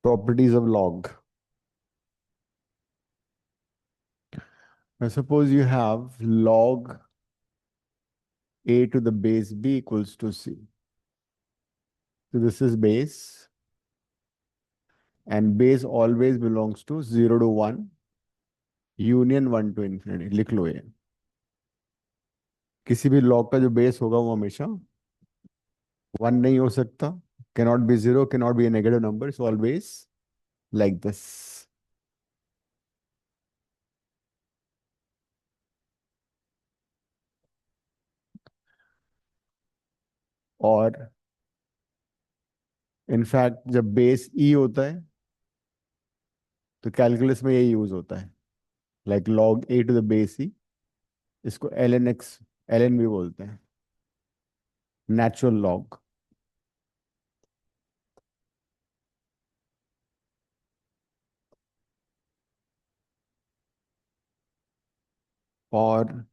Properties of log. Now suppose you have log a to the base b equals to c. So this is base, and base always belongs to 0 to 1, union 1 to infinity. लिख लो ये। किसी भी log का जो base होगा वो हमेशा 1 नहीं हो सकता, cannot be 0, cannot be a negative number, it's always like this. और इनफैक्ट जब बेस ई होता है तो कैलकुलस में यही यूज होता है, like log A to the base E. इसको L N X, L N भी बोलते हैं, नेचुरल लॉग। और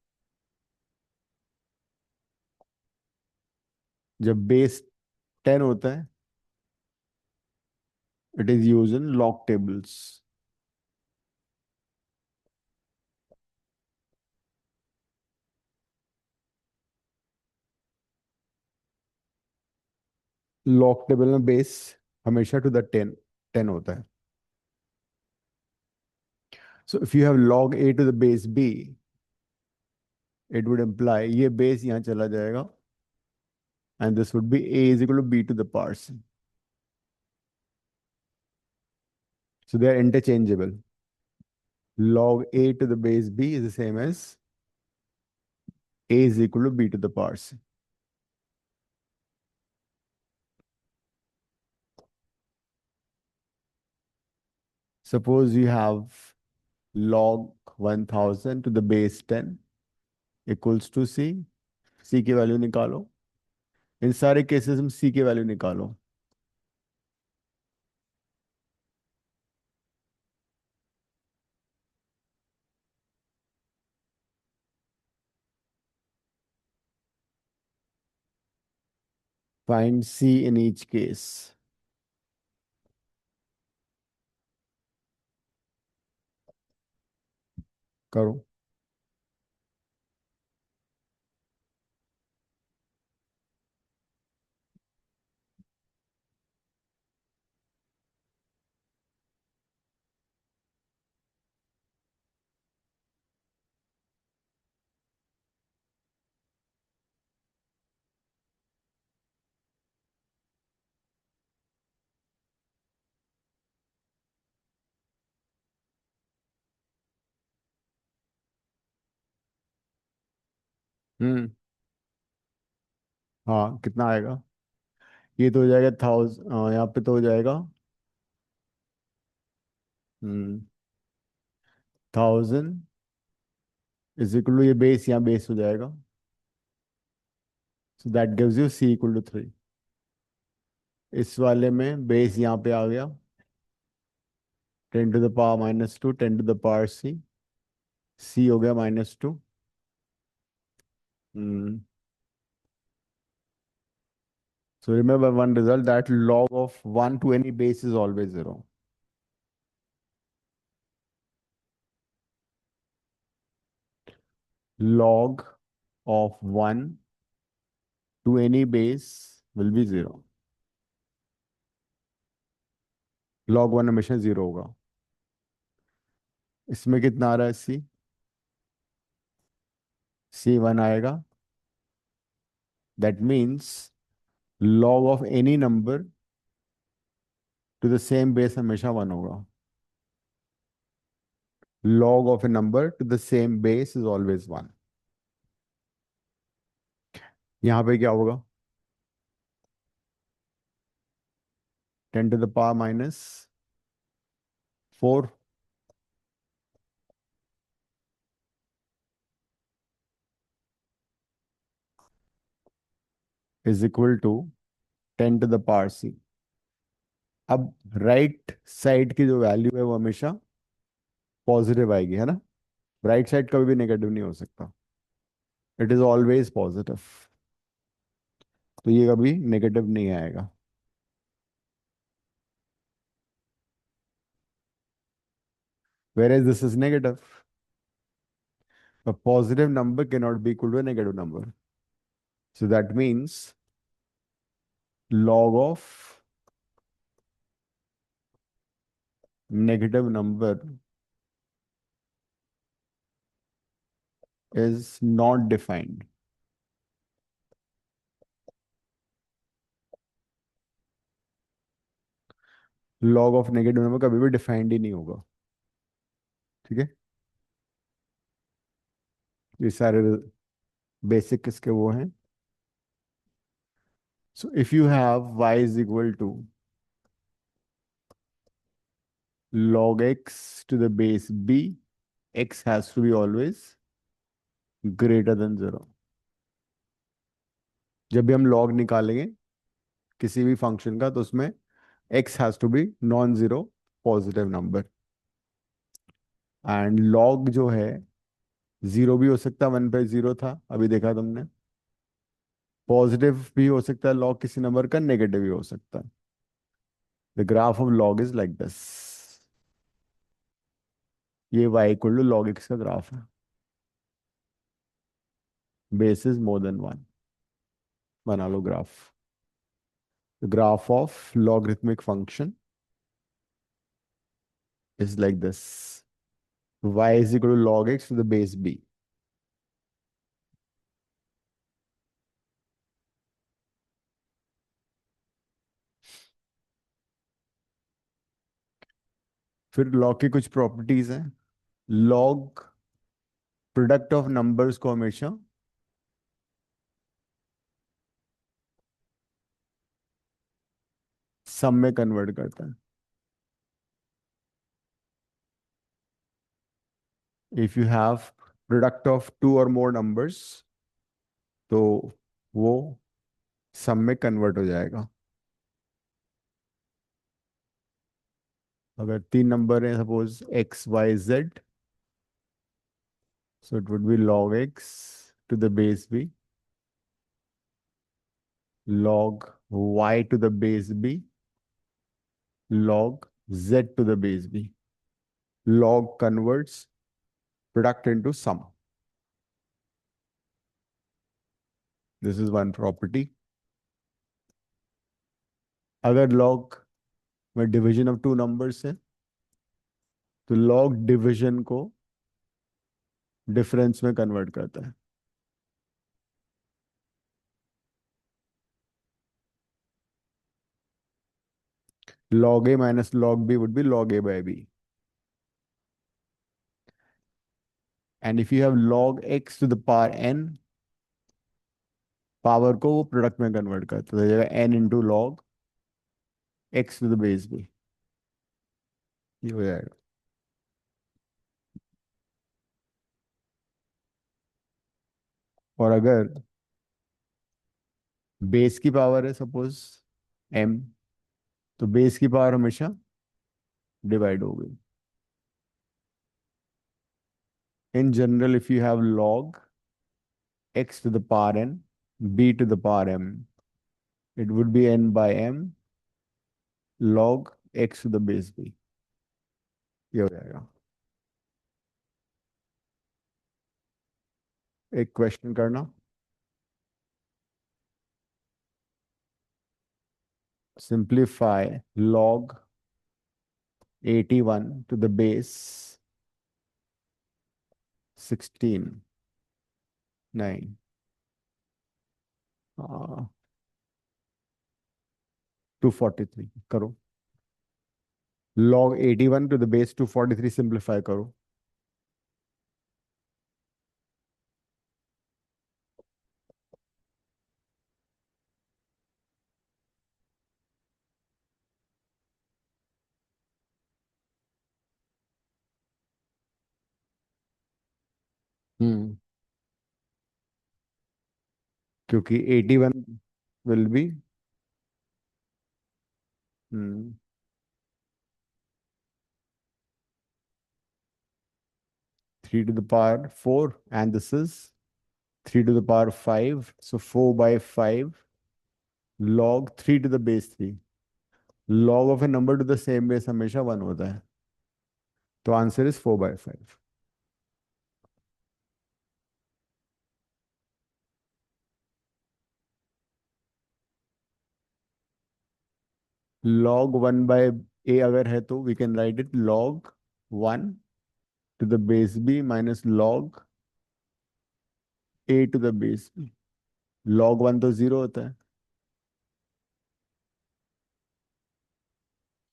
जब बेस 10 होता है, it is use in log tables. Log table में बेस हमेशा टू द 10 होता है। सो if you have log a to the base b, it would imply ये बेस यहाँ चला जाएगा, and this would be a is equal to b to the power c. So they are interchangeable. Log a to the base b is the same as a is equal to b to the power c. Suppose you have log 1000 to the base 10 equals to c. c की value निकालो। इन सारे cases में c की value निकालो। Find c in each case. करो। हम्म। हाँ, कितना आएगा? ये तो हो जाएगा 1000, यहाँ पे तो हो जाएगा 1000 इज इक्वल टू, ये बेस यहाँ बेस हो जाएगा, so that gives you c equal to 3। इस वाले में बेस यहाँ पे आ गया, 10 to the power -2, 10 to the power c, c हो गया -2। So remember one result, that log of 1 to any base is always 0. Log of 1 to any base will be 0. log 1 हमेशा 0 होगा। इसमें कितना आ रहा है c? c 1 आएगा। That means log of any number to the same base हमेशा 1 होगा। Log of a number to the same base is always 1। यहाँ पे क्या होगा? 10 to the power -4 is equal to 10 to the power c। अब right side की जो value है वो हमेशा पॉजिटिव आएगी, है ना? राइट साइड कभी भी नेगेटिव नहीं हो सकता, इट इज ऑलवेज पॉजिटिव। तो ये कभी नेगेटिव नहीं आएगा। whereas this is negative. A positive number cannot be equal to a negative number. So that means log of negative number is not defined. Log of negative number कभी भी defined ही नहीं होगा. ठीक है. ये सारे बेसिक किसके वो हैं. So if you have y is equal to log x to the base b, x has to be always greater than 0. जब भी हम log निकालेंगे किसी भी फंक्शन का तो उसमें x has to be non zero positive number. And log जो है जीरो भी हो सकता है, 1/0 था अभी देखा तुमने. पॉजिटिव भी हो सकता है log किसी नंबर का, नेगेटिव भी हो सकता है. The graph of log is like this. ये y equal to log x का ग्राफ है. Base is more than one. बना लो graph. The graph of logarithmic function is like this. y is equal to log x to the base b. फिर log की कुछ properties हैं. log product of numbers को हमेशा सम में कन्वर्ट करता है. If you have product of two or more numbers तो वो सम में कन्वर्ट हो जाएगा. अगर तीन नंबर है suppose x y z, so it would be log x to the base b, log y to the base b, log z to the base b. Log converts product into sum. This is one property. अगर log में division of two numbers है तो log division को difference में convert करता है. log a minus log b would be log a by b. And if you have log x to the power n, power को वो product में convert करता है. जगह n into log x to the base b. ये हो जाएगा. और अगर बेस की पावर है सपोज m, तो बेस की पावर हमेशा डिवाइड हो गई. In general if you have log x to the power n, b to the power m, it would be n by m log x to the base b. ये हो जाएगा. एक question करना. Simplify log 81 to the base 16 9 243 करो. log 81 to the base 243 simplify करो. हम्म. क्योंकि 81 will be 3 to the power 4 and this is 3 to the power 5, so 4 by 5 log 3 to the base 3. log of a number to the same base हमेशा 1 होता है. तो answer is 4/5। log 1/a अगर है तो we can write it log 1 to the base b minus log a to the base b। log 1 तो zero होता है,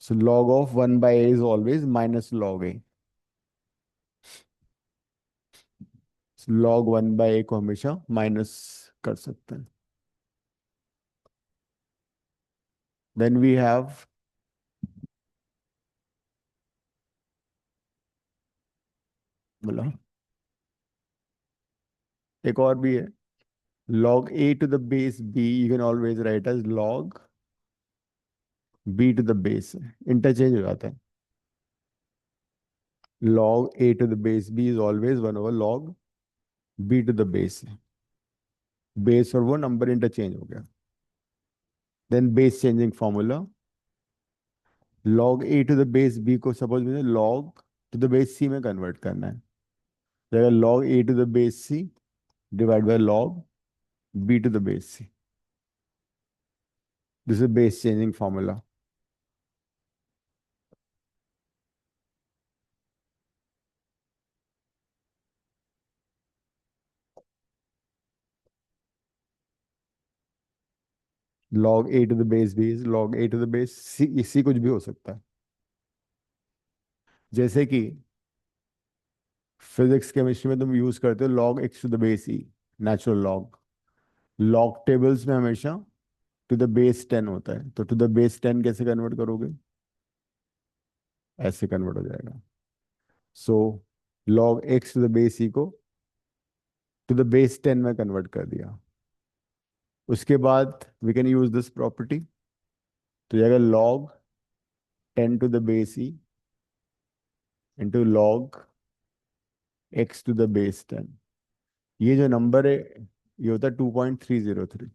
so log of 1/a is always minus log a। so log 1/a को हमेशा minus कर सकते हैं। Then we have, बोला, एक और भी है, log a to the base b you can always write as log b to the base, interchange हो जाता है। log a to the base b is always 1/log b to the base, base और वो number interchange हो गया। Then base changing formula, log a to the base b को suppose मुझे log to the base c में convert करना है, तो अगर log a to the base c divide by log b to the base c, this is base changing formula. log a to the base b is log a to the base c, इसी कुछ भी हो सकता है, जैसे कि physics chemistry में तुम यूज करते हो log x to the base e, natural log. Log tables में हमेशा टू द बेस 10 होता है, तो टू द बेस 10 कैसे कन्वर्ट करोगे, ऐसे कन्वर्ट हो जाएगा। So log x to the base E को टू द बेस 10 में कन्वर्ट कर दिया। उसके बाद we can use this property, तो जाएगा log 10 to the base e into log x to the base 10। ये जो नंबर है ये होता है 2.303,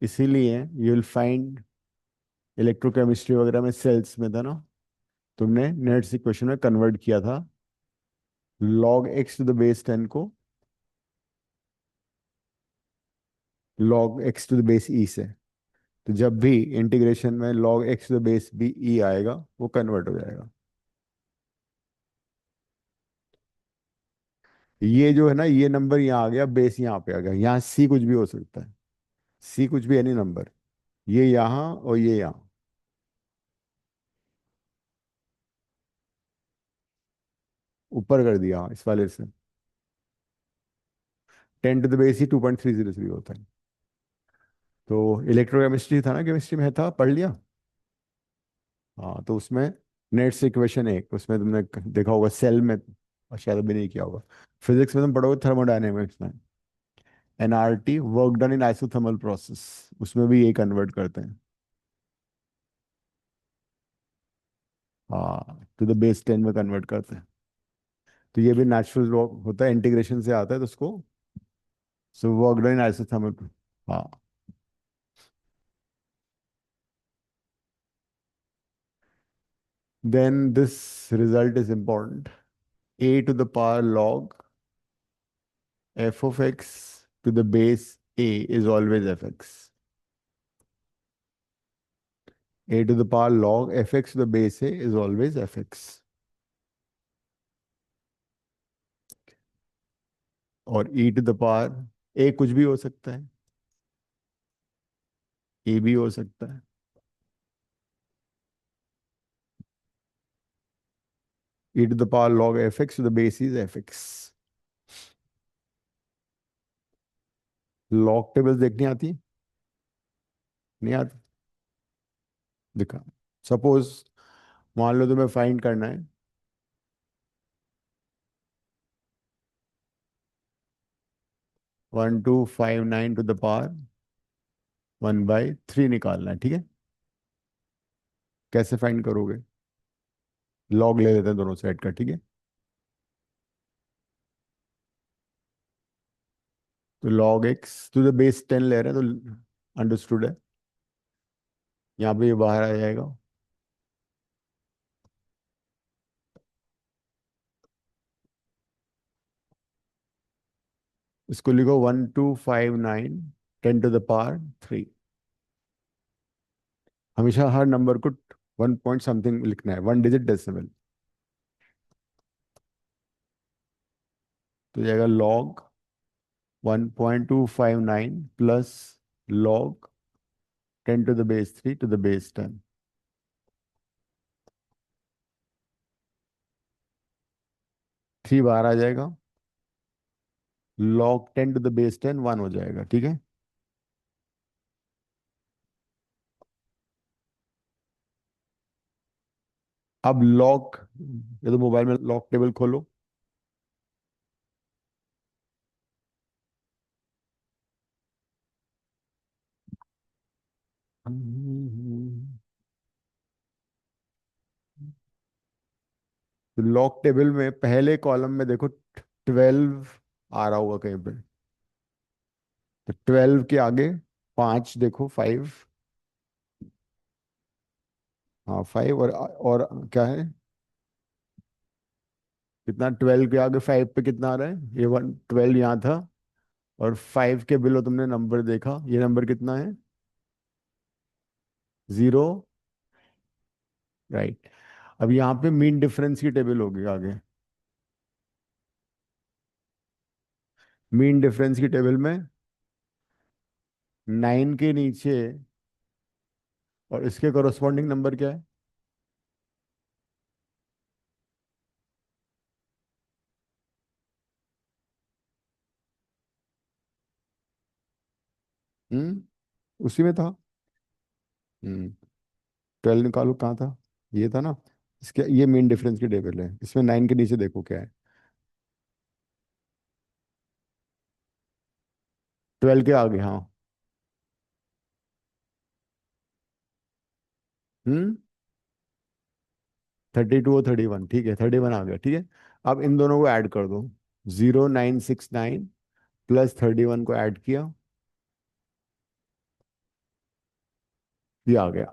इसीलिए यू विल फाइंड इलेक्ट्रोकेमिस्ट्री वगैरह में सेल्स में था ना, तुमने नेट्स इक्वेशन में कन्वर्ट किया था log x to the base 10 को log x to the base e से, तो जब भी इंटीग्रेशन में log x to the base b e आएगा वो कन्वर्ट हो जाएगा। ये जो है ना, ये नंबर यहाँ आ गया, बेस यहाँ पे आ गया, यहाँ c कुछ भी हो सकता है, c कुछ भी एनी नंबर, ये यहाँ और ये यहाँ। ऊपर कर दिया इस वाले से, 10 टू द बेस ही 2.303 होता है। तो इलेक्ट्रोकेमिस्ट्री था ना, केमिस्ट्री में था, पढ़ लिया। हाँ, तो उसमें नेट्स इक्वेशन एक, उसमें तुमने देखा होगा सेल में, और शायद भी नहीं किया होगा। फिजिक्स में तुम पढ़ोगे थर्मोडायनेमिक्स में, NRT, work done in isothermal process, उसमें भी ये कन्वर्ट करते हैं। हाँ, टू द बेस 10 में कन्वर्ट करते हैं। तो ये भी नेचुरल लॉ होता है, इंटीग्रेशन से आता है, तो उसको, so work done in isothermal. हाँ, then this result is important, a to the power log f of x to the base a is always fx, a to the power log fx to the base a is always fx। और e to the power, a कुछ भी हो सकता है, a भी हो सकता है, e to the power log fx to the base is fx। Log tables देखनी आती है, नहीं आती, दिखा। सपोज मान लो तुम्हें फाइंड करना है 1259 टू द पावर 1/3 निकालना है, ठीक है। कैसे फाइंड करोगे, लॉग ले लेते हैं दोनों साइड का, ठीक है। तो log x to the base 10 ले रहे हैं, तो अंडरस्टूड है, यहाँ पे ये बाहर आ जाएगा। इसको लिखो 1259 10⁻³ हमेशा हर नंबर को 1 पॉइंट समथिंग लिखना है, 1 डिजिट डेसिमल। तो जाएगा log 1.259 plus log 10⁻³ to the base 10। 3 बाहर आ जाएगा, लॉग 10⁻10 1 हो जाएगा, ठीक है। अब लॉग, ये तो मोबाइल में लॉग टेबल खोलो। तो लॉग टेबल में पहले कॉलम में देखो 12 आ रहा होगा कहीं पे। तो 12 के आगे 5 देखो, 5। हाँ 5, और क्या है, कितना 12 के आगे 5 पे कितना आ रहा है, ये 12 यहाँ था। और 5 के बिलो तुमने नंबर देखा, ये नंबर कितना है, 0। राइट। अब यहाँ पे मीन डिफरेंस की टेबल होगी आगे। मीन डिफरेंस की टेबल में 9 के नीचे और इसके कोरोस्पॉन्डिंग नंबर क्या है। उसी में था। 12 निकालो, कहाँ था, ये था ना। इसके ये मीन डिफरेंस की टेबल है, इसमें 9 के नीचे देखो क्या है। 12 के आगे, हाँ। 32 और 31, ठीक है, 31 आ गया, ठीक है। अब इन दोनों को ऐड कर दो। 0969 प्लस 31 को ऐड किया, ये आ गया।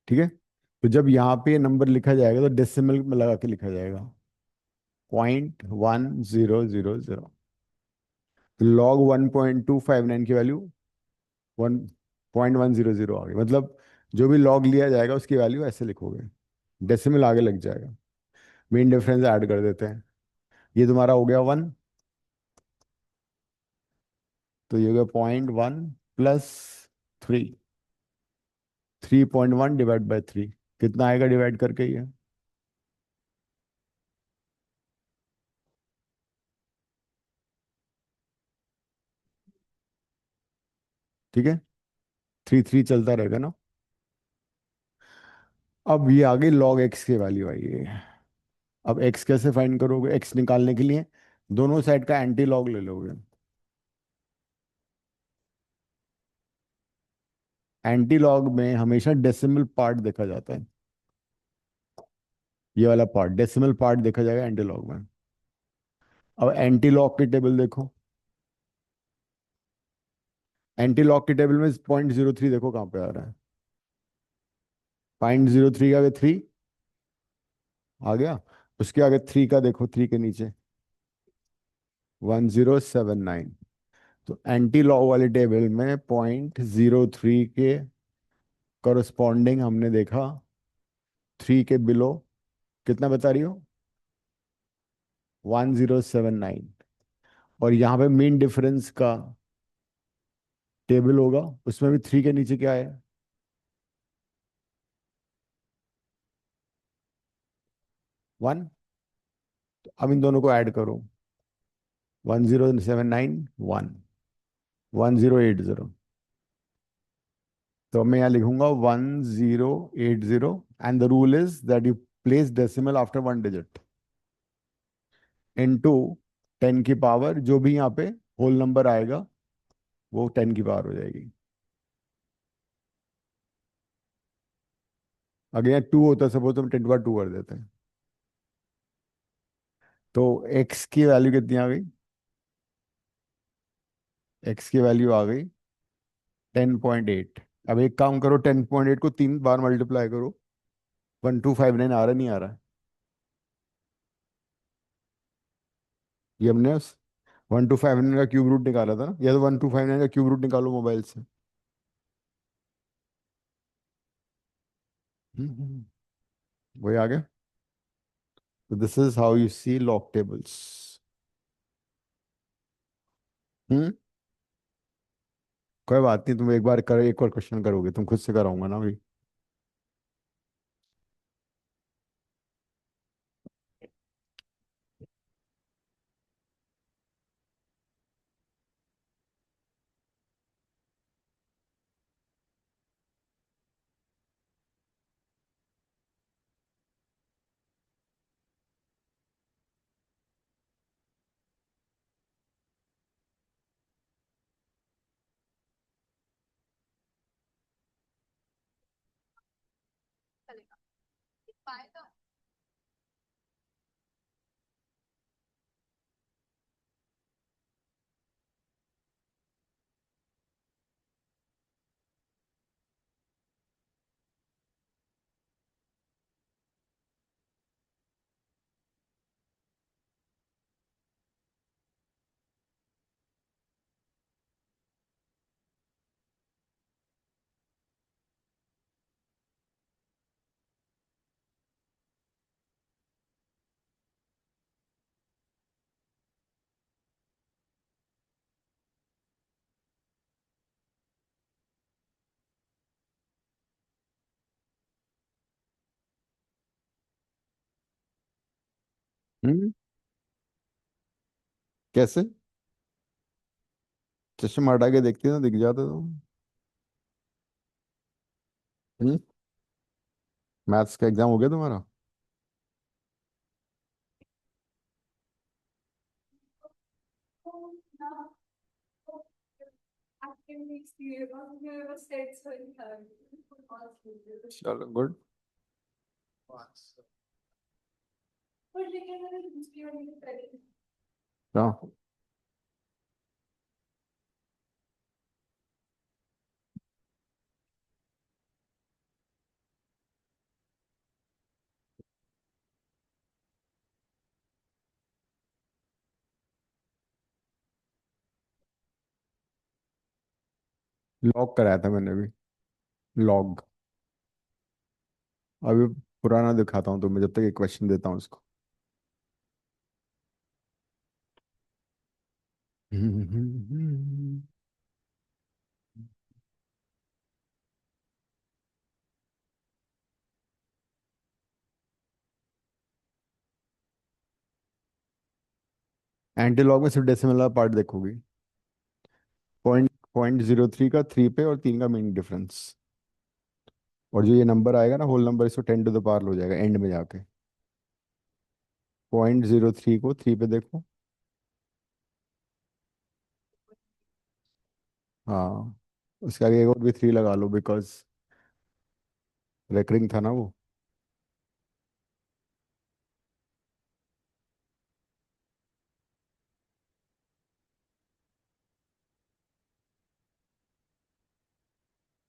ठीक है। तो जब यहाँ पे नंबर लिखा जाएगा तो डेसिमल में लगा के लिखा जाएगा, 0.1000। लॉग 1.259 की वैल्यू 1.100 आ गई, मतलब जो भी लॉग लिया जाएगा उसकी वैल्यू ऐसे लिखोगे, डेसिमल आगे लग जाएगा। मेन डिफरेंस ऐड कर देते हैं, ये तुम्हारा हो गया 1। तो ये हो गया 0.1 प्लस 3, 3.1 डिवाइड बाई 3, कितना आएगा डिवाइड करके ये। ठीक है, 3 3 चलता रहेगा ना। अब ये आ गई लॉग एक्स की वैल्यू आई है। अब एक्स कैसे फाइंड करोगे, एक्स निकालने के लिए दोनों साइड का एंटी लॉग ले लोगे। एंटी लॉग में हमेशा डेसिमल पार्ट देखा जाता है, ये वाला पार्ट डेसिमल पार्ट देखा जाएगा एंटी लॉग में। अब एंटी लॉग की टेबल देखो, एंटी लॉग की टेबल में 0.03 देखो कहाँ पे आ रहा है, 0.03 का आगे 3 आ गया, उसके आगे 3 का देखो, 3 के नीचे 1079। तो एंटी लॉग वाली टेबल में 0.03 के करस्पॉन्डिंग हमने देखा 3 के बिलो, कितना बता रही हो, 1079। और यहाँ पे मीन डिफरेंस का टेबल होगा, उसमें भी 3 के नीचे क्या है, 1। तो अब इन दोनों को ऐड करो, 1079 1, 1080। तो मैं यहाँ लिखूंगा 1080, and the rule is that you place decimal after 1 digit into 10 की पावर, जो भी यहाँ पे होल नंबर आएगा वो 10 की पावर हो जाएगी। अगर यहाँ 2 होता सपोज तो हम 10 की पावर 2 कर देते हैं। तो एक्स की वैल्यू कितनी आ गई, एक्स की वैल्यू आ गई 10.8। अब एक काम करो, 10.8 को 3 बार मल्टीप्लाई करो, 1259 आ रहा नहीं आ रहा है, ये हमने 1259 का क्यूब रूट निकाला था ना, या तो 1259 का क्यूब रूट निकालो मोबाइल से। वही आ गया। तो this is how you see log tables. Hmm. कोई बात नहीं, तुम एक बार करो, एक और क्वेश्चन करोगे, तुम खुद से कराऊंगा ना अभी। हम्म। कैसे? चश्मा हटा के देखती ना, दिख जाता तो। हम्म। मैथ्स का एग्जाम हो गया तुम्हारा? चलो गुड। हाँ। लॉग कराया था मैंने भी। लॉग। अभी पुराना दिखाता हूँ तुम्हें, जब तक एक क्वेश्चन देता हूँ इसको। एंटी लॉग में सिर्फ डेसिमल वाला पार्ट देखोगी। पॉइंट 0.03 का 3 पे और 3 का मीन डिफरेंस। और जो ये नंबर आएगा ना, होल नंबर, इसको 10 टू द पावर हो जाएगा एंड में जाके। 0.03 को 3 पे देखो। हाँ। उसके आगे एक और भी 3 लगा लो, बिकॉज रेकरिंग था ना वो।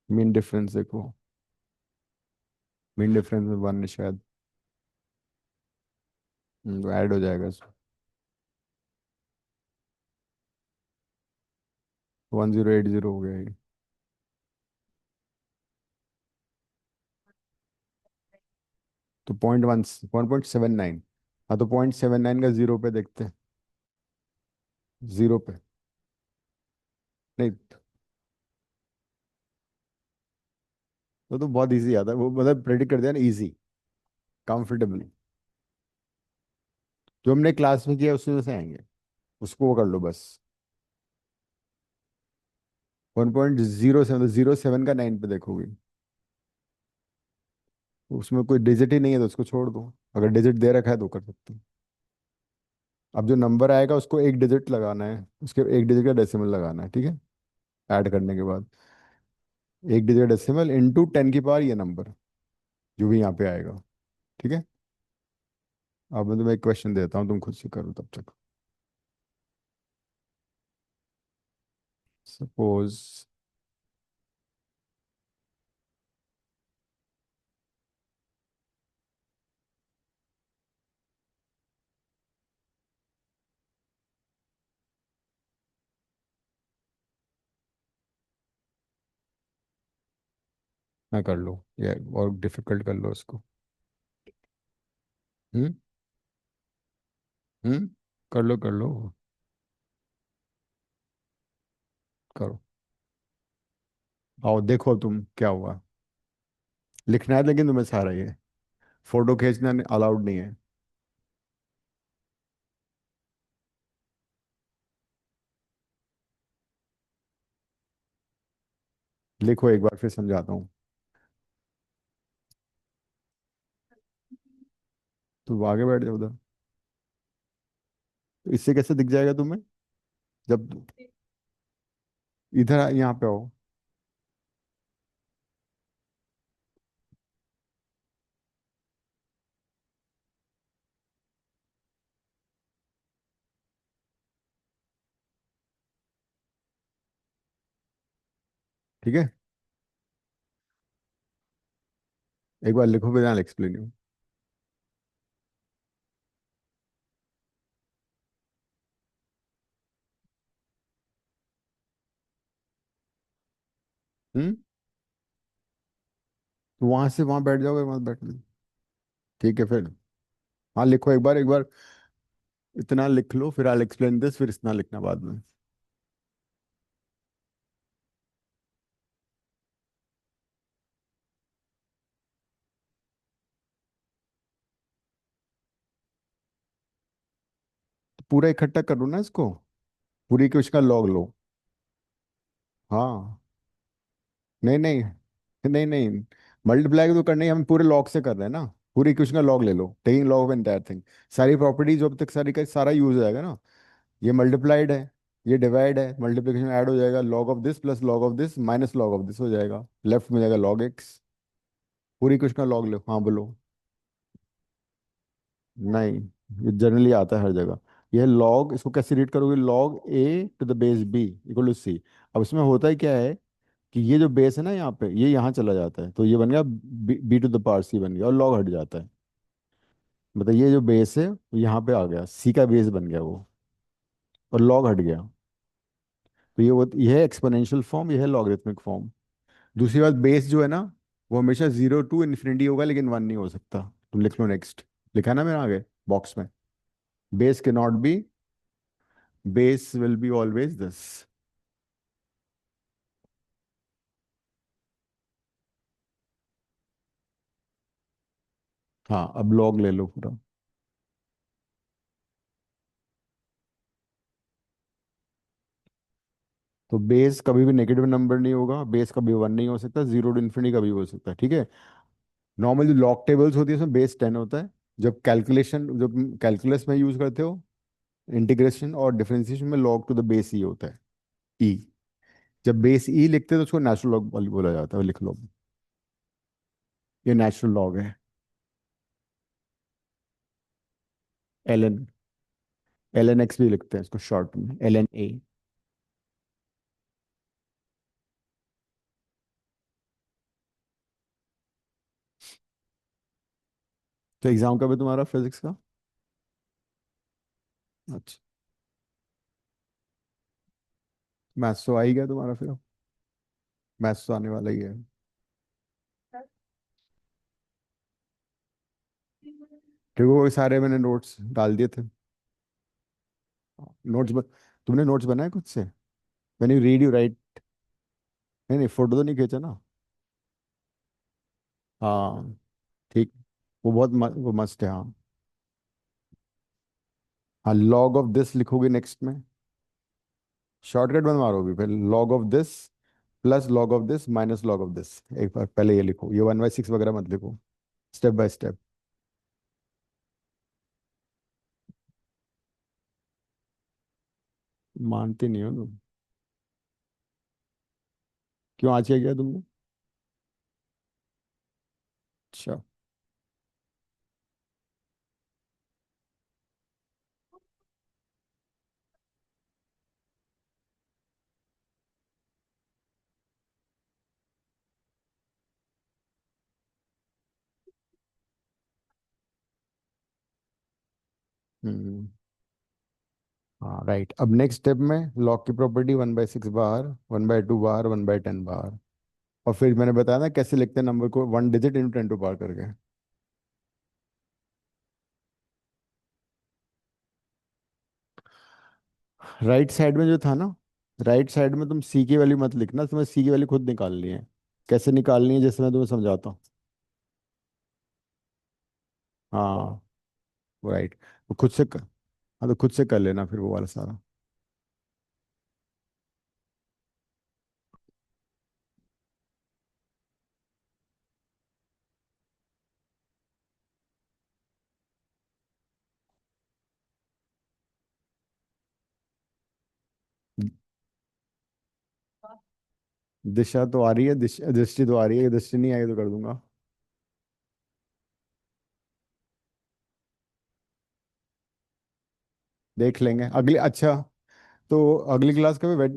मीन डिफरेंस देखो। मीन डिफरेंस में 1 है शायद। तो ऐड हो जाएगा इसमें। 1080 हो गया ये। तो 1.79। हाँ, तो 0.79 का 0 पे देखते हैं। 0 पे। नहीं, तो बहुत इजी आता है वो, मतलब प्रेडिक्ट कर दिया ना, इजी, कंफर्टेबली। जो हमने क्लास में किया उसी में से आएंगे। उसको वो कर लो बस। 1.07, 07 का 9 पे देखोगे। उसमें कोई डिजिट ही नहीं है तो उसको छोड़ दो। अगर डिजिट दे रखा है तो कर सकते हो। अब जो नंबर आएगा उसको एक डिजिट लगाना है, उसके एक डिजिट का डेसिमल लगाना है, ठीक है। ऐड करने के बाद एक डिजिट डेसिमल इंटू 10 की पावर ये नंबर, जो भी यहाँ पे आएगा। ठीक है। अब मैं तुम्हें एक क्वेश्चन देता हूँ, तुम खुद से करो तब तक। सपोज हाँ कर लो, ये और डिफिकल्ट कर लो उसको। हम्म। हम्म। कर लो कर लो। करो। आओ देखो तुम क्या हुआ। लिखना है लेकिन तुम्हें सारा ये, फोटो खींचना अलाउड नहीं है। लिखो एक बार फिर समझाता हूँ। तो आगे बैठ जाओ उधर। तो इससे कैसे दिख जाएगा तुम्हें जब इधर यहाँ पे आओ। ठीक है, एक बार लिखो फिर यहाँ एक्सप्लेन यू। हम्म। तो वहां से वहां बैठ जाओगे, वहां बैठ लो। ठीक है फिर। हाँ लिखो एक बार, एक बार इतना लिख लो, फिर आई एक्सप्लेन दिस, फिर इतना लिखना बाद में। तो पूरा इकट्ठा कर लो ना इसको, पूरी की उसका लॉग लो। हाँ। नहीं नहीं, नहीं नहीं, मल्टीप्लाई तो करना ही, हम पूरे लॉग से कर रहे हैं ना। पूरी इक्वेशन का लॉग ले लो, taking log of entire thing. सारी प्रॉपर्टीज जो अब तक सारी का सारा यूज हो जाएगा ना। ये मल्टीप्लाइड है, ये डिवाइड है, मल्टीप्लिकेशन ऐड हो जाएगा, log of this plus log of this minus log of this हो जाएगा, लेफ्ट में जाएगा लॉग एक्स। पूरी इक्वेशन का लॉग लो, हाँ बोलो। नहीं, ये जनरली आता है हर जगह। ये लॉग, इसको कैसे रीड करोगे, log A to the base B equal to C. अब इसमें होता है क्या है कि ये जो बेस है ना यहाँ पे, ये यहाँ चला जाता है, तो ये बन गया बी टू द पावर सी बन गया, और लॉग हट जाता है। मतलब ये जो बेस है वो यहाँ पे आ गया, सी का बेस बन गया वो, और लॉग हट गया। तो ये है एक्सपोनेंशियल फॉर्म, ये है लॉगरिथमिक फॉर्म। दूसरी बात, बेस जो है ना, वो हमेशा 0 टू इन्फिनिटी होगा, लेकिन 1 नहीं हो सकता। तुम लिख लो नेक्स्ट, लिखा है ना मेरे आगे बॉक्स में। बेस के not be, base will be always this. हाँ अब लॉग ले लो पूरा। तो बेस कभी भी नेगेटिव नंबर नहीं होगा, बेस कभी 1 नहीं हो सकता, 0 टू इन्फिनिटी कभी हो सकता है, ठीक है। नॉर्मल जो लॉग टेबल्स होती है उसमें बेस 10 होता है। जब कैलकुलस में यूज करते हो, इंटीग्रेशन और डिफरेंशिएशन में, log to the base E होता है, ई। जब बेस ई लिखते हैं तो उसको नेचुरल लॉग बोला जाता है, लिख लो। ये नेचुरल लॉग है। L N, L N X भी लिखते हैं इसको शॉर्ट में, एल एन ए। तो एग्जाम कब है तुम्हारा फिजिक्स का? अच्छा, मैथ्स तो आ ही गया तुम्हारा फिर। मैथ्स तो आने वाला ही है। ठीक है, वो सारे मैंने नोट्स डाल दिए थे। नोट्स तुमने नोट्स बनाए खुद से? When you read you right. नहीं नहीं, फोटो तो नहीं खींचा ना? हाँ ठीक। वो वो मस्त है हाँ। हाँ लॉग ऑफ दिस लिखोगे नेक्स्ट में, शॉर्टकट बन मारोगे फिर, log of this plus log of this minus log of this. एक बार पहले ये लिखो, ये 1/6 वगैरह मत लिखो, स्टेप बाय स्टेप। मानते नहीं हो तुम। क्यों आज क्या किया तुमने? अच्छा। हम्म। हाँ राइट, अब नेक्स्ट स्टेप में लॉग की प्रॉपर्टी 1/6 बार, 1/2 बार, 1/10 बार। और फिर मैंने बताया ना कैसे लिखते हैं नंबर को, 1 डिजिट इंटू 10 टू पावर करके। राइट साइड में जो था ना, राइट साइड में तुम सी की वैल्यू मत लिखना, तुम्हें सी की वैल्यू खुद निकालनी है। कैसे निकालनी है, जैसे मैं तुम्हें समझाता हूँ। हाँ, राइट। वो खुद से कर, हाँ तो खुद से कर लेना फिर वो वाला सारा। दिशा तो आ रही है, दृष्टि तो आ रही है, दृष्टि नहीं आई तो कर दूंगा। देख लेंगे अगली, अच्छा। तो अगली क्लास कब है?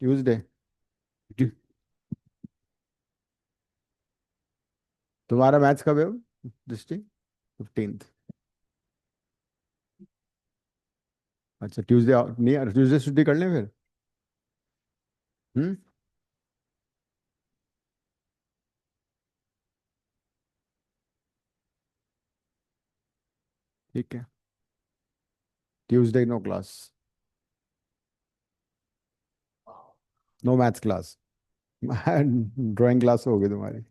ट्यूसडे। तुम्हारा मैथ्स कब है दृष्टि? 15th। अच्छा ट्यूसडे, नहीं ट्यूसडे छुट्टी कर लें फिर। हम्म। ठीक है। Tuesday no class. No maths class. Drawing class होगी तुम्हारी।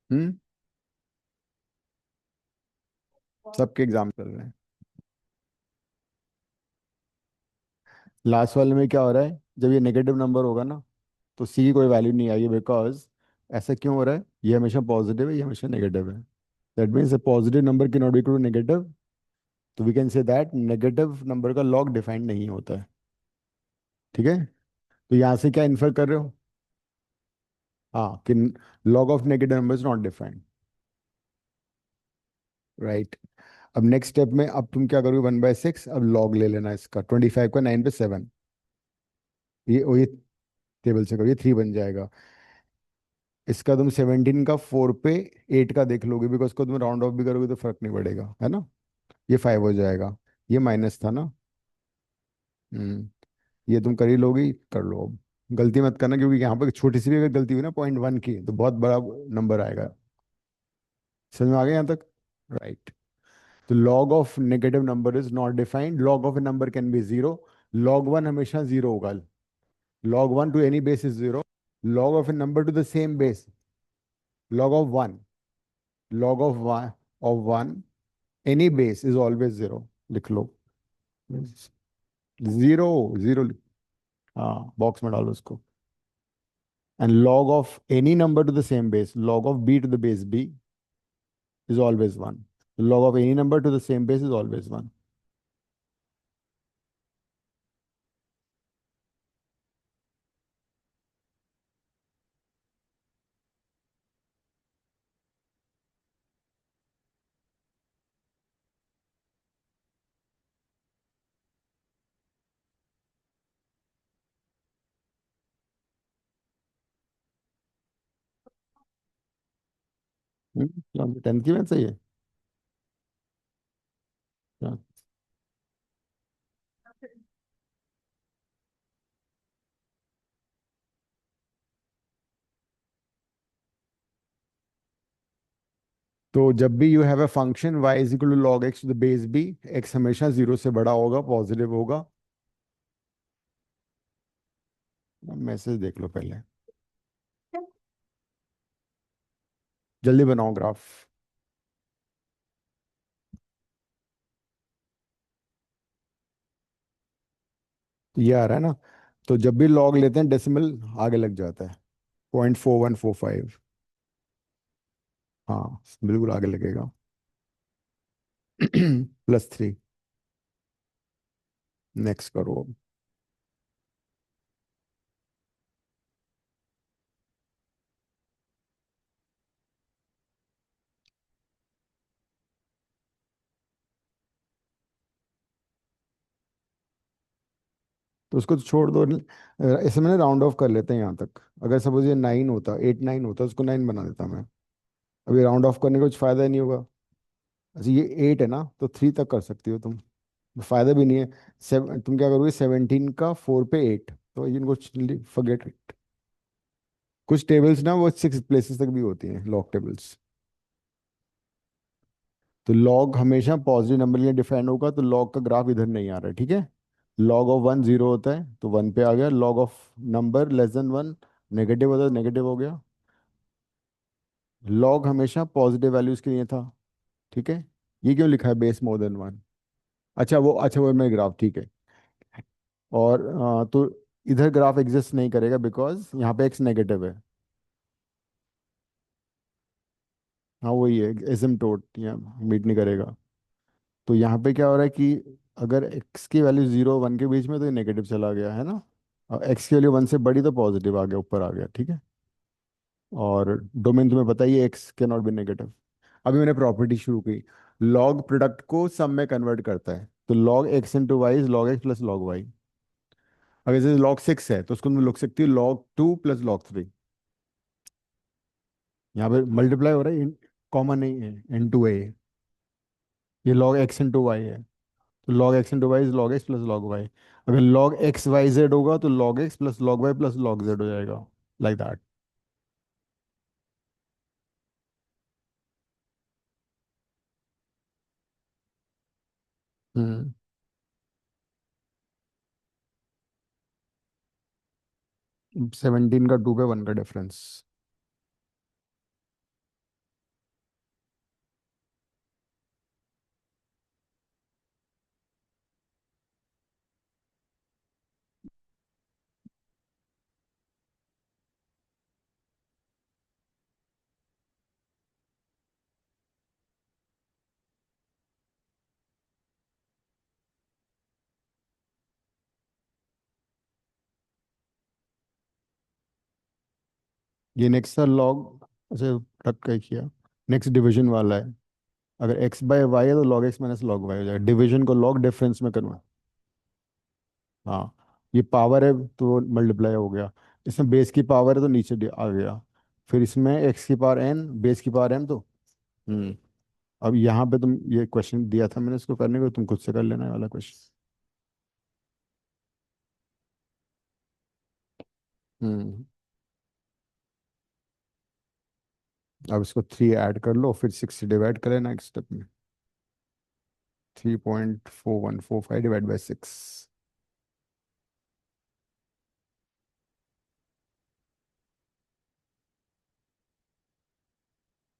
हम्म। सबके एग्जाम चल रहे हैं। लास्ट वाले में क्या हो रहा है, जब ये नेगेटिव नंबर होगा ना, तो सी की कोई वैल्यू नहीं आएगी, बिकॉज ऐसा क्यों हो रहा है, ये हमेशा पॉजिटिव है, ये हमेशा नेगेटिव है। That means a positive number की नॉट इक्वल टू नेगेटिव। तो we can say that negative number का लॉग डिफाइंड नहीं होता है। ठीक है। तो यहाँ से क्या इन्फर कर रहे हो? हाँ, कि log of negative number is not defined. Right. अब नेक्स्ट स्टेप में अब तुम क्या करोगे, 1/6, अब लॉग ले लेना इसका, 25 का 9 पे 7। ये टेबल से करो, ये 3 बन जाएगा। इसका तुम 17 का 4 पे 8 का देख लोगे, बिकॉज उसको तुम राउंड ऑफ भी करोगे तो फर्क नहीं पड़ेगा, है ना। ये 5 हो जाएगा। ये माइनस था ना। हम्म। ये तुम कर ही लोगी, कर लो अब। गलती मत करना, क्योंकि यहाँ पर छोटी सी भी अगर गलती हुई ना, 0.1 की, तो बहुत बड़ा नंबर आएगा। समझ में आ गया यहाँ तक? राइट। तो log of negative number is not defined, log of a number can be zero. log 1 हमेशा जीरो होगा। log 1 to any base is zero. log of a number to the same base, log of 1, log of 1 any base is always zero. लिख लो। Zero, zero. हाँ, box में डालो उसको। And log of any number to the same base, log of b to the base b is always 1. Log of any number to the same base is always 1. क्या 10th की math सही है क्या? तो जब भी you have a function y is equal to log x to the base b, x हमेशा zero से बड़ा होगा, पॉजिटिव होगा। मैसेज देख लो पहले, जल्दी बनाओ ग्राफ। ये आ रहा है ना। तो जब भी लॉग लेते हैं डेसिमल आगे लग जाता है, 0.4145। हाँ, बिल्कुल आगे लगेगा। +3। नेक्स्ट करो। उसको तो छोड़ दो। ऐसे मैंने राउंड ऑफ कर लेते हैं यहाँ तक। अगर सपोज ये 9 होता, 8 9 होता, उसको 9 बना देता मैं। अभी राउंड ऑफ करने का कुछ फायदा ही नहीं होगा। अच्छा ये 8 है ना, तो 3 तक कर सकती हो तुम। फायदा भी नहीं है। तुम क्या करोगे, 17 का 4 पे 8, तो इनको फॉरगेट इट। कुछ टेबल्स ना वो 6 प्लेसेस तक भी होती हैं, लॉग टेबल्स। तो लॉग हमेशा पॉजिटिव नंबर के लिए डिफाइन होगा, तो लॉग का ग्राफ इधर नहीं आ रहा है, ठीक है। लॉग ऑफ 1 0 होता है, तो 1 पे आ गया। Log of number less than 1 negative होता है, नेगेटिव हो गया। लॉग हमेशा पॉजिटिव वैल्यूज के लिए था, ठीक है। ये क्यों लिखा है बेस मोर देन 1? अच्छा वो मेरा ग्राफ, ठीक है। और तो इधर ग्राफ एग्जिस्ट नहीं करेगा बिकॉज यहाँ पे एक्स नेगेटिव है। हाँ वही है, एसिम्प्टोट यहाँ मीट नहीं करेगा। तो यहाँ पे क्या हो रहा है कि अगर एक्स की वैल्यू 0 1 के बीच में, तो ये नेगेटिव चला गया है ना। और एक्स की वैल्यू 1 से बड़ी तो पॉजिटिव आ गया, ऊपर आ गया, ठीक है। और डोमेन तुम्हें पता ही है, एक्स के नॉट बी नेगेटिव। अभी मैंने प्रॉपर्टी शुरू की। लॉग प्रोडक्ट को सम में कन्वर्ट करता है, तो log x into y is log x plus log y. अगर जैसे लॉग 6 है, तो उसको तुम लिख सकती हो लॉग 2 प्लस लॉग 3। यहाँ पे मल्टीप्लाई हो रहा है, कॉमन नहीं है, इंटू है ये लॉग एक्स इंटू वाई है। तो log x into y is log x plus log y. अगर लॉग एक्स वाई जेड होगा, तो log x plus log y plus log z हो जाएगा, लाइक दैट। 17 का 2 पे 1 का डिफरेंस। ये नेक्स्ट था लॉग। अच्छा प्रोडक्ट का ही किया। नेक्स्ट डिवीजन वाला है। अगर एक्स बाय वाई है, तो log x minus log y हो जाएगा। डिवीजन को लॉग डिफरेंस में कन्वर्ट। हाँ, ये पावर है तो मल्टीप्लाई हो गया। इसमें बेस की पावर है तो नीचे आ गया। फिर इसमें एक्स की पावर एन, बेस की पावर एम, तो हम्म। अब यहाँ पे तुम ये क्वेश्चन दिया था मैंने इसको करने को, तुम खुद से कर लेना ये वाला क्वेश्चन। हम्म। अब इसको 3 ऐड कर लो, फिर 6 से डिवाइड कर लेना एक स्टेप में। 3.4145 डिवाइड बाई 6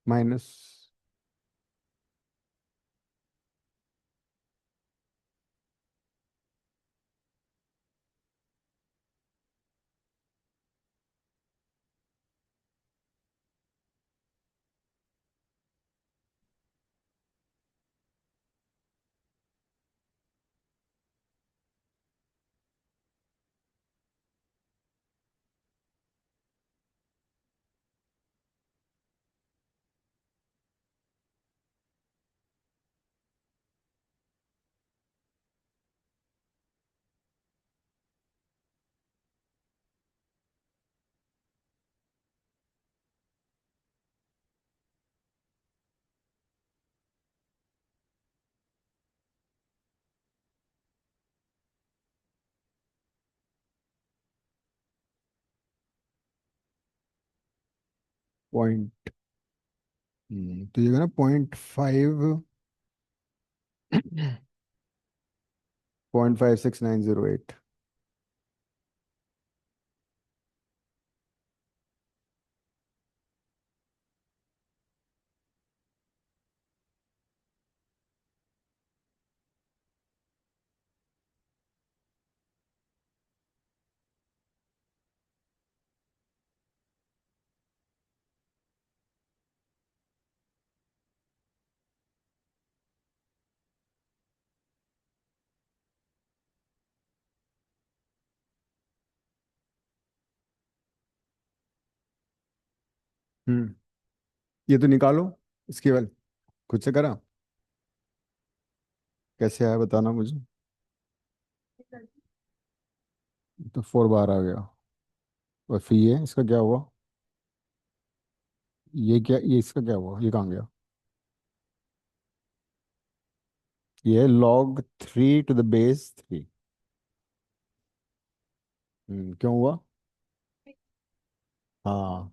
माइनस। पॉइंट। तो ये ना 0.5, 0.56908। हम्म। ये तो निकालो इसके बाद। खुद से करा? कैसे आया बताना मुझे। तो 4 बार आ गया। और फिर ये इसका क्या हुआ? ये क्या, ये इसका क्या हुआ, ये कहाँ गया? ये log 3 to the base 3। क्यों हुआ? हाँ।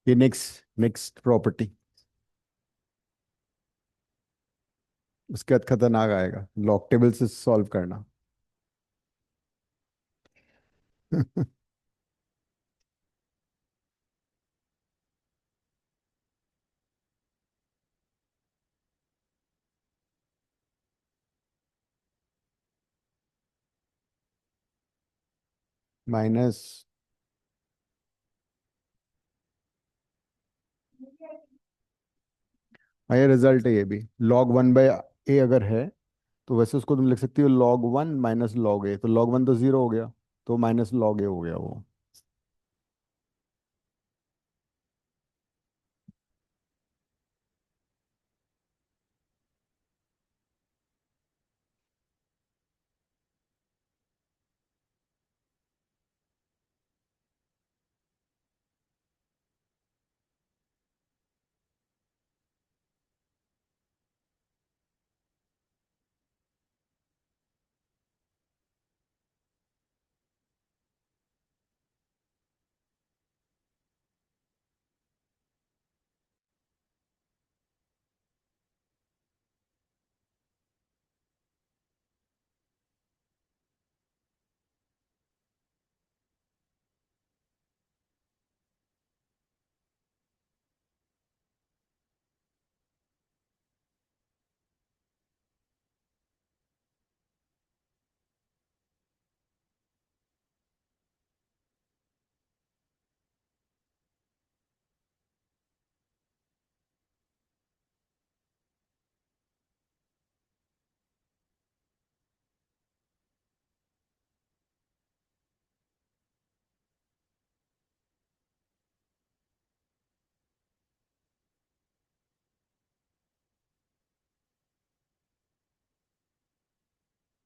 ये नेक्स्ट नेक्स्ट प्रॉपर्टी, उसके बाद खतरनाक आएगा, लॉग टेबल से सॉल्व करना। माइनस। हाँ, ये रिजल्ट है ये भी, log 1/a अगर है तो वैसे उसको तुम लिख सकती हो log 1 - log a, तो log 1 तो 0 हो गया, तो -log a हो गया वो।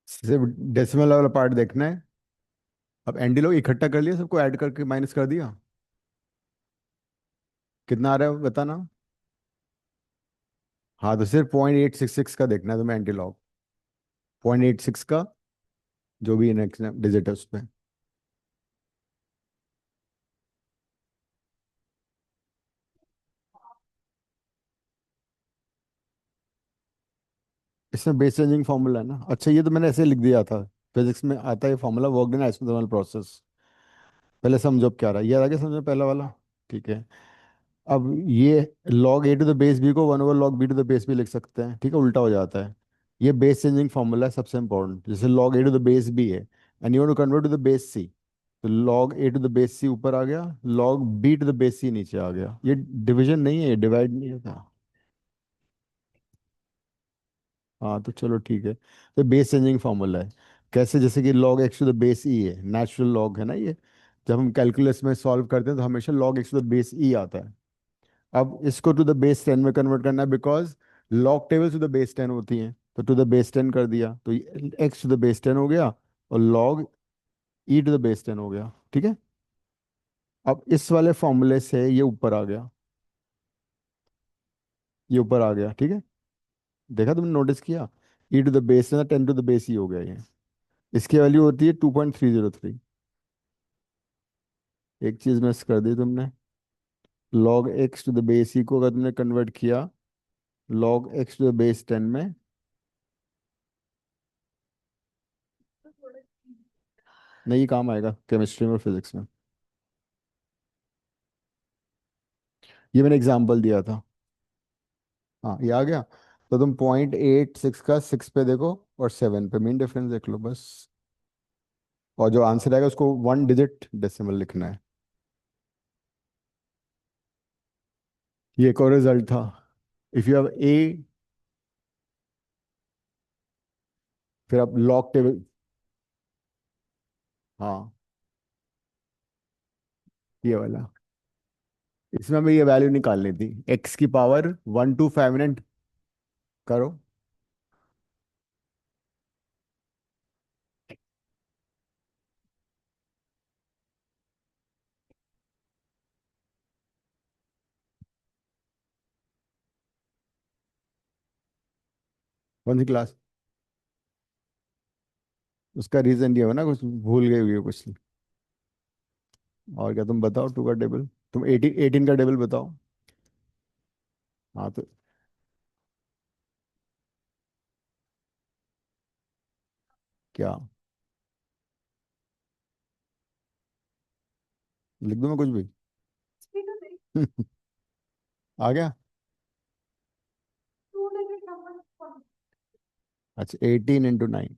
सिर्फ डेसिमल वाला पार्ट देखना है। अब एनडी लोग इकट्ठा कर लिया, सबको ऐड करके माइनस कर दिया। कितना आ रहा है बताना। हाँ, तो सिर्फ 0.866 का देखना है तुम्हें एंटी लॉग, 0.86 का, जो भी नेक्स्ट डिजिट है उसमें। इसमें बेस चेंजिंग फॉर्मूला है ना, अच्छा ये तो मैंने ऐसे लिख दिया था। फिजिक्स में आता है formula, work in isothermal process. पहले समझो अब क्या रहा है, ये आगे समझो पहला वाला। ठीक है। अब ये log a to the base b को 1/log b to the base b लिख सकते हैं, ठीक है, उल्टा हो जाता है। ये बेस चेंजिंग फॉर्मूला है सबसे इंपॉर्टेंट, जैसे log a to the base b है and you want to convert to the base c, तो log a to the base c ऊपर आ गया, log b to the base c नीचे आ गया। ये डिवीजन नहीं है, ये डिवाइड नहीं होता। हाँ तो चलो ठीक है, तो बेस चेंजिंग फॉर्मूला है। कैसे, जैसे कि log x to the base e है, नेचुरल लॉग है ना ये। जब हम कैलकुलस में सॉल्व करते हैं तो हमेशा log x to the base e आता है। अब इसको टू द बेस 10 में कन्वर्ट करना है, because log table to the base 10 होती हैं, तो टू द बेस 10 कर दिया, तो x to the base 10 हो गया, और log e to the base 10 हो गया, ठीक है। अब इस वाले फॉर्मूले से ये ऊपर आ गया, ये ऊपर आ गया, ठीक है। देखा, तुमने नोटिस किया, e to the base 10 to the base e हो गया ये। इसकी वैल्यू होती है 2.303। एक चीज मिस कर दी तुमने, log x to the base e को अगर तुमने कन्वर्ट किया log x to the base 10 में, नहीं काम आएगा केमिस्ट्री में और फिजिक्स में। ये मैंने एग्जांपल दिया था। हाँ, ये आ गया। तो तुम 0.86 का 6 पे देखो, और 7 पे मेन डिफरेंस देख लो बस। और जो आंसर आएगा उसको 1 डिजिट डेसिमल लिखना है। ये एक और रिजल्ट था। इफ यू हैव ए, फिर आप लॉग टेबल। हाँ, ये वाला। इसमें हमें ये वैल्यू निकालनी थी, x की पावर 1 to 5 मिनट करो। कौन सी क्लास? उसका रीजन ये हो ना, कुछ भूल गई हुई हो कुछ। और क्या, तुम बताओ टू का टेबल। तुम 18 का टेबल बताओ। हाँ तो क्या लिख दूँ मैं कुछ भी? आ गया। अच्छा, 18 × 9।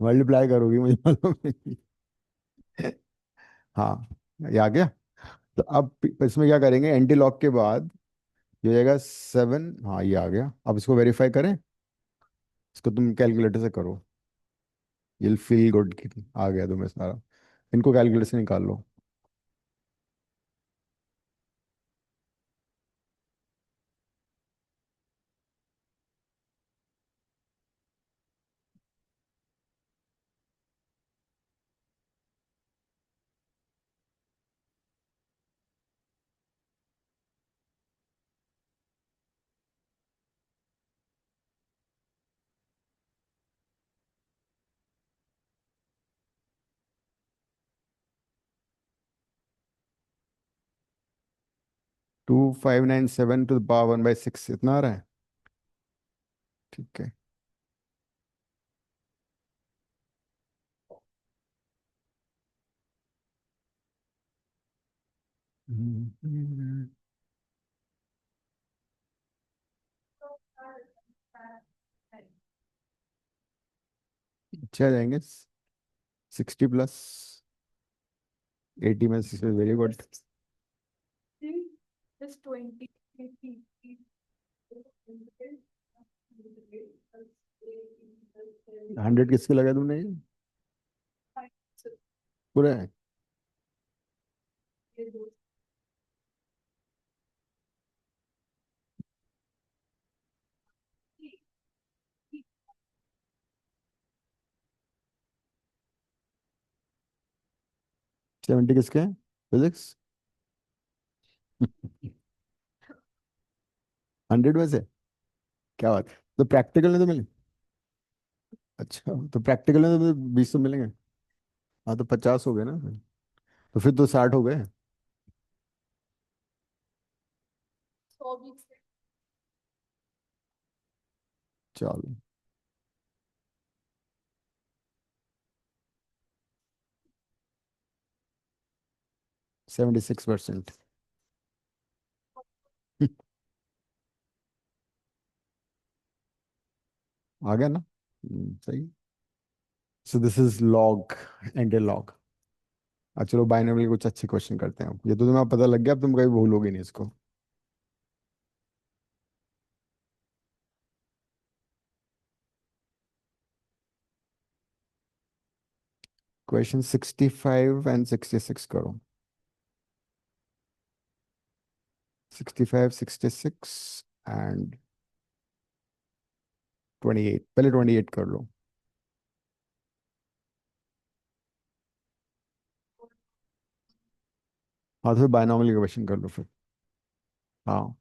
मल्टीप्लाई करोगी मुझे मालूम है। हाँ, ये आ गया। तो अब इसमें क्या करेंगे, एंटी लॉक के बाद ये हो जाएगा 7। हाँ, ये आ गया। अब इसको वेरीफाई करें। इसको तुम कैलकुलेटर से करो। you'll फील गुड कि आ गया तुम्हें सारा। इनको कैलकुलेटर से निकाल लो। 2597 टू द पावर 1/6 इतना आ रहा है। ठीक है। अच्छे आ जाएंगे। 60 प्लस 80 में से वेरी गुड। 100 किसके लगा तुमने ये? पूरा है। 70 किसके हैं? फिजिक्स। 100 में से? क्या बात है। तो प्रैक्टिकल में तो मिले? अच्छा, तो प्रैक्टिकल में तो 20 तो मिलेंगे। हाँ, तो 50 हो गए ना। तो फिर तो 60 हो गए। चलो। 76%। आ गया ना? सही। So this is log and A log. चलो बाइनोमियल कुछ अच्छे क्वेश्चन करते हैं। अब ये तो तुम्हें पता लग गया, अब तुम कभी भूलोगे नहीं इसको। क्वेश्चन 65 एंड 66 करो। 65 66 एंड 28। पहले 28 कर लो। हाँ, तो फिर बाइनोमियल क्वेश्चन कर लो फिर। हाँ।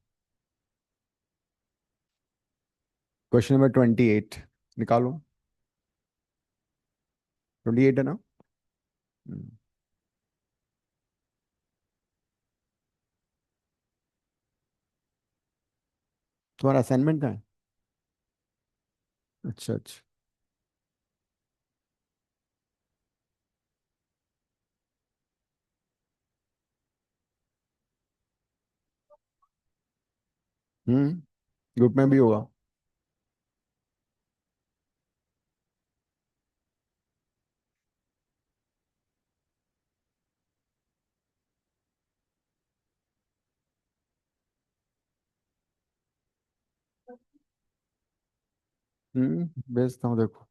क्वेश्चन नंबर 28 निकालो। 28 है ना? हम्म, तुम्हारा असाइनमेंट है? अच्छा अच्छा। ग्रुप में भी होगा। भेजता हूँ, देखो।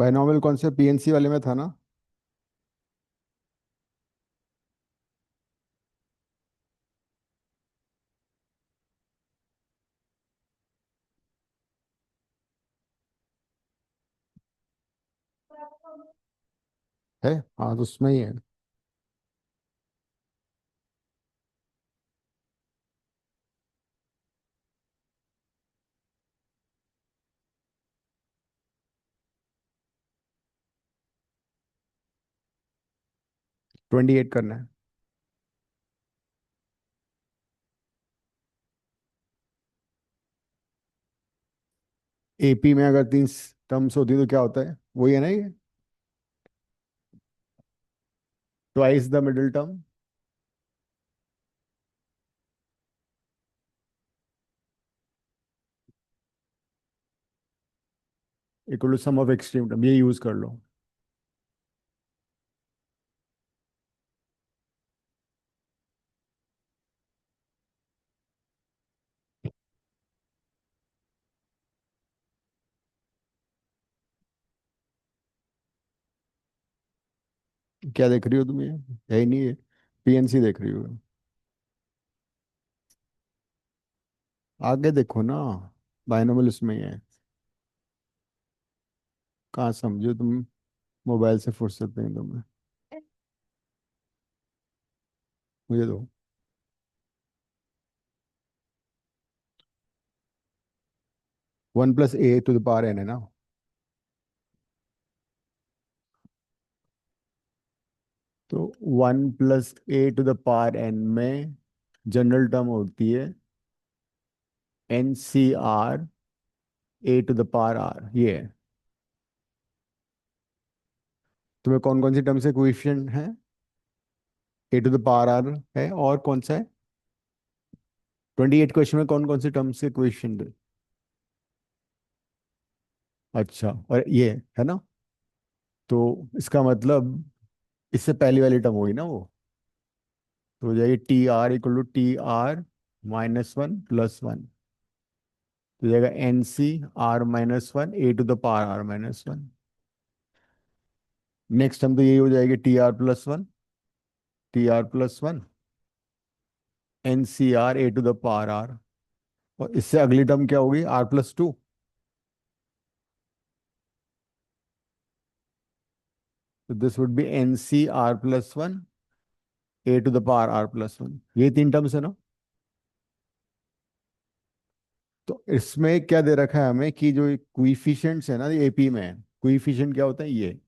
बायनॉमियल कौन से पीएनसी वाले में था ना? है, हाँ तो उसमें ही है। 28 करना है। एपी में अगर तीन टर्म्स होती तो क्या होता है, वही है ना ये? Twice the middle term equal to sum of extreme term, ये यूज कर लो। क्या देख रही हो तुम, ये है ही नहीं, ये पीएनसी देख रही हो। आगे देखो ना, बायनोमियल उसमें ही है। कहाँ समझो तुम, मोबाइल से फुर्सत नहीं तुम्हें। मुझे दो। 1 + a⁴ है ना? तो 1 + a⁴ में जनरल टर्म होती है NCR a⁴r, ये है। तुम्हें कौन कौन सी टर्म से कोएफिशिएंट है? a⁴r है, और कौन सा है? 28 क्वेश्चन में कौन कौन सी टर्म से कोएफिशिएंट है? अच्छा, और ये है ना? तो इसका मतलब इससे पहली वाली टर्म होगी ना वो, तो हो जाएगी TR = TR-1 + 1। तो हो जाएगा NC r-1 a⁴r-1। Next term तो यही हो जाएगी TR+1 NCR a⁴r। और इससे अगली टर्म क्या होगी, R+2। तो this would be NCR+1 a⁴r+1, ये तीन टर्म्स है ना? तो इसमें क्या दे रखा है हमें कि जो कोइफिशिएंट्स है ना एपी में, कोइफिशिएंट क्या होता है ये,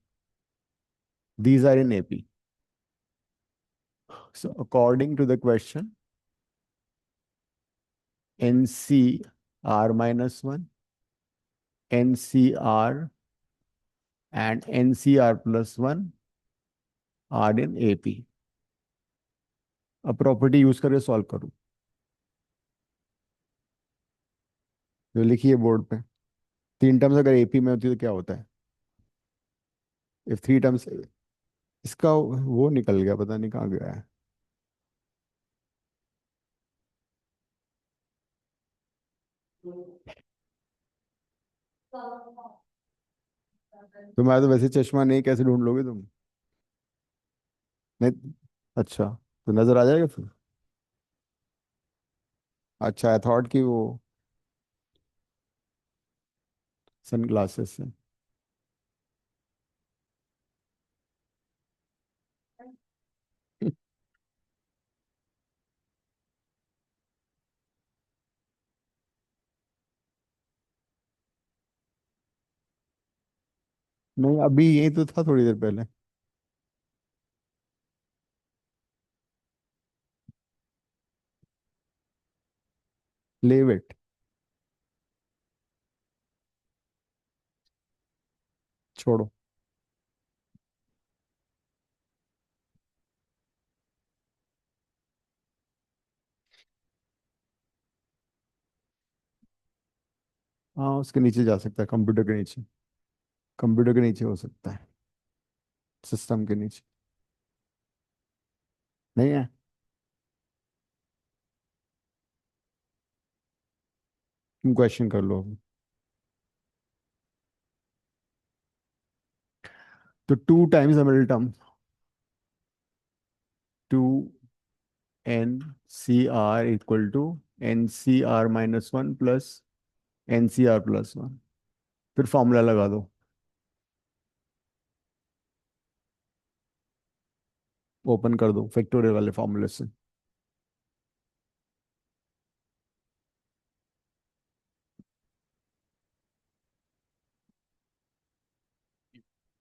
these are in AP. So according to the question, NCR-1, NCR and NCR+1 are in AP. अब प्रॉपर्टी यूज करके सॉल्व करूँ, जो लिखी है बोर्ड पे। तीन टर्म्स अगर एपी में होती तो क्या होता है, इफ थ्री टर्म्स। इसका वो निकल गया, पता नहीं कहाँ गया है। तुम्हारा तो वैसे चश्मा नहीं, कैसे ढूंढ लोगे तुम? नहीं। अच्छा, तो नजर आ जाएगा फिर। अच्छा, आई थॉट कि वो सन ग्लासेस से। नहीं, अभी यही तो था थोड़ी देर पहले। लेव इट। छोड़ो। हाँ, उसके नीचे जा सकता है, कंप्यूटर के नीचे। कंप्यूटर के नीचे हो सकता है, सिस्टम के नीचे। नहीं है। तुम क्वेश्चन कर लो अभी। तो 2 times the middle term, 2 NCR equal to NCR-1 plus NCR+1। फिर फॉर्मूला लगा दो, ओपन कर दो फैक्टोरियल वाले फॉर्मूले से।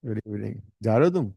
वेरी वेरी, जा रहे हो तुम?